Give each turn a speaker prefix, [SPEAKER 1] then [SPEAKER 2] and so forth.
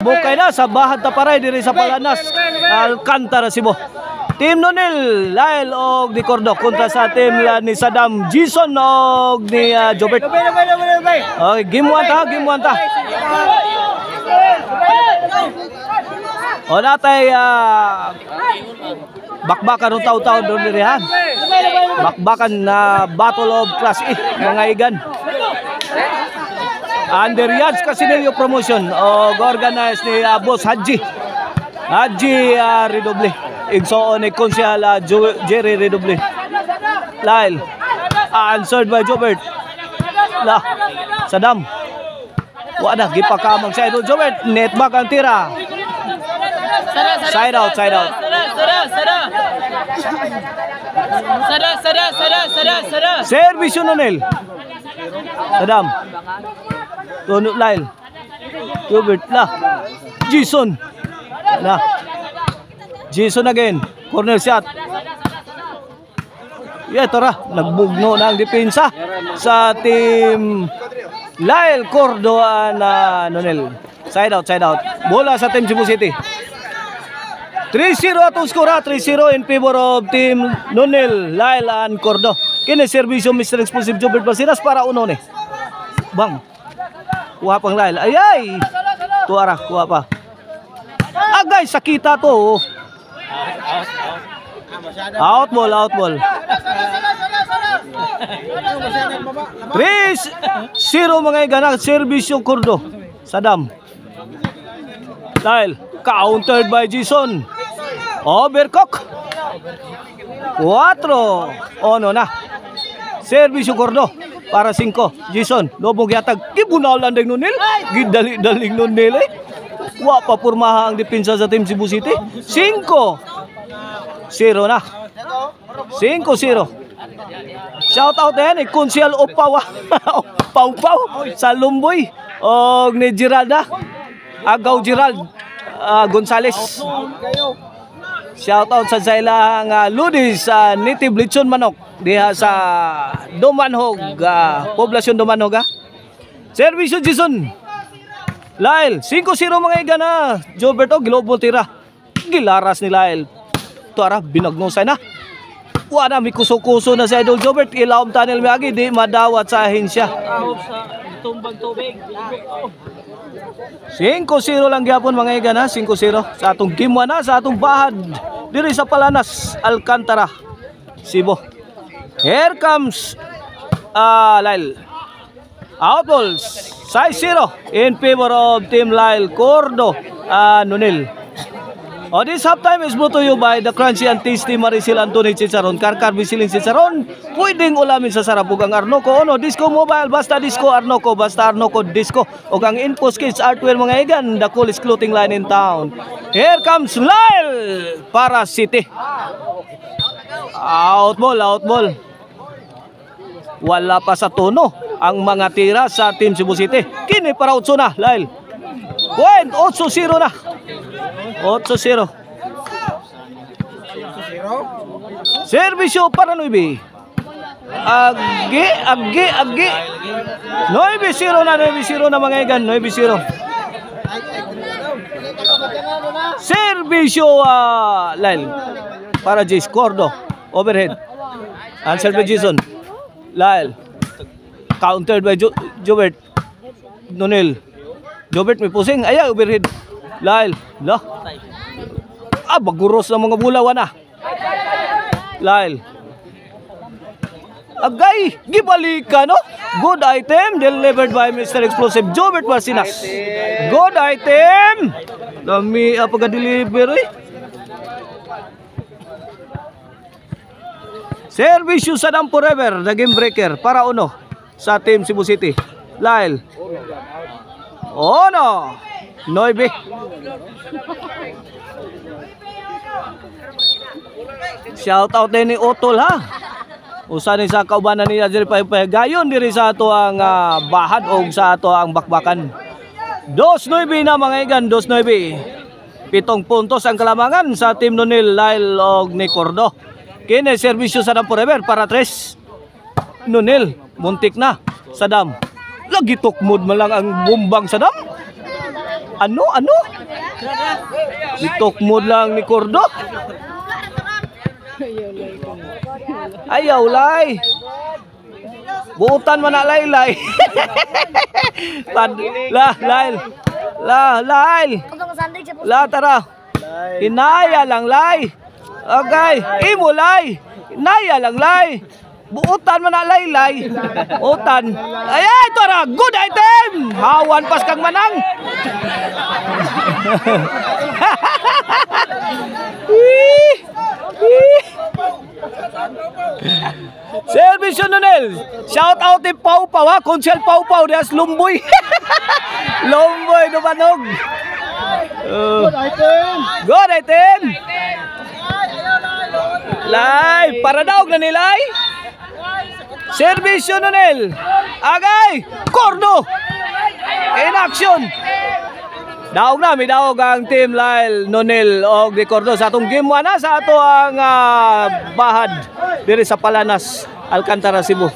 [SPEAKER 1] Bukay na sa bahad taparay diri sa Palanas, Alcantara, Cebu. Team Nonil, Lyle og ni Cordo kontra sa team ni Saddam, Jason og ni Jobert. Okay, game 1 ta, game 1 ta. O natay bakbakan ng taw-taw doon diri ha. Bakbakan na Battle of Class E, mga igan. Under Yads Casinello Promotion o organize ni Boss Haji Redoble. Igsoon ni Konsyal Jerry Redoble. Lyle answered by Jobert. Saddam wala gipakamang sa idol Jobert. Net back ang tira. Side out. Service Nonil. Saddam. Tunok Lyle. Jobert Jason. Jason again. Corner shot. Tara. Nagbugno na ang depensa sa team Lyle Cordo na Nonil. Side out. Bola sa team Cebu City. 3-0 atong score, 3-0 in favor of team Nonil, Lyle and Cordo. Kini servisyo Mr. Explosive Jobert Basinas para uno ni. Bang. Kuha pang Lyle. Ay! Tuara, kuha pa. Agay, sakita to. Out ball. 3-0 mga igana, servisyo Cordo. Saddam. Lyle, countered by Jason. Overcook. 4. Ono na. Servisyo Cordo para 5. Jason, lobong yatag. Gibunaw lang ng Nonil. Gidali-daling Nonil eh. Wa pa purmaha ang depensa sa team Cebu City. 5-0 na. 5-0. Shout out yan Konsyal Opaw sa Lumboy og ni Geralda Agaw Gerald Gonzales. Shout out sa ilang Ludis sa native lechon manok diha sa Dumanhog, poblasyon Dumanhog. Servisyo Jason. Lyle 5-0 mga igana. Joberto global tira. Gilaras ni Lyle. Tuara binagnusay na. Wala may kuso-kuso na sa idol Jobert. Ilawom tunnel miagi di madawat sa ahensya. Tumbang tubig. 5-0 lang gyapon mga igana. 5-0 sa atong game 1 sa atong bahad diri sa Palanas, Alcantara, Cebu. Here comes Lyle. Out balls. 6-0 in favor of team Lyle Cordo Nonil. This halftime is brought to you by the crunchy and tasty Maricel Anthony Chicharon. Karkar bisiling Chicharon. Pwedeng ulamin sa sarap. Ug ang Arnoco Disco Mobile. Basta Disco Arnoco. Basta Arnoco Disco. Ug ang Infos Kids Artwear mga igan. The coolest clothing line in town. Here comes Lyle para City. Out ball. Wala pa sa tono ang mga tira sa team Cebu City. Kini para 8 na Lyle. 8-0 na. 8-0. Servisyo para 9. Agi. 9-0 na mga igan. 9-0. Servisyo Lyle para Jace Cordo. Overhead. Answer by Jason. Lyle. Countered by Jobert. Nonil. Jobert may pusing. Ayaw overhead. Lyle. Baguros ng mga bulawan na. Lyle. Agay. Gibalikan no? Good item. Delivered by Mr. Explosive Jobert Basinas. Good item. Dami pagka-deliver eh. Servisyo Saddam Forever. The game breaker. Para uno sa team Cebu City. Lyle. Ono. 9. Shout out din ni Otol ha. Usa ni sa kaubanan ni Azri gayon diri sa ato ang bahad o sa ato ang bakbakan. 2-9 na mga igan, 2-9. 7 puntos ang kalamangan sa team Nonil, Lyle og ni Cordo. Kini servisyo Saddam Forever para 3. Nonil, muntik na. Saddam. Lagi tukmod man lang ang bumbang Saddam. Ano? Itok mo lang ni Cordo. Ayaw, lay. Buutan mo na, laylay. Lail. La, tara. Hinaya lang, lay. Okay. Imo, lay. Hinaya lang, lay. Buutan mo na, laylay. Buutan. Ay, tara. Good item. Hawan pas kang manang. Servisyo Nonel. Shout out ni Pau Pau ha. Konsel Pau Pau dias Lumboy. Lumboy dumanog. Good item. Live para daog na nilay. Servisyo Nonel. Agay. Cordo. In action. Daog na, may daog ang team Lyle, Nonel o Cordo sa atong game 1 na sa ato ang bahad diri sa Palanas, Alcantara, Cebu.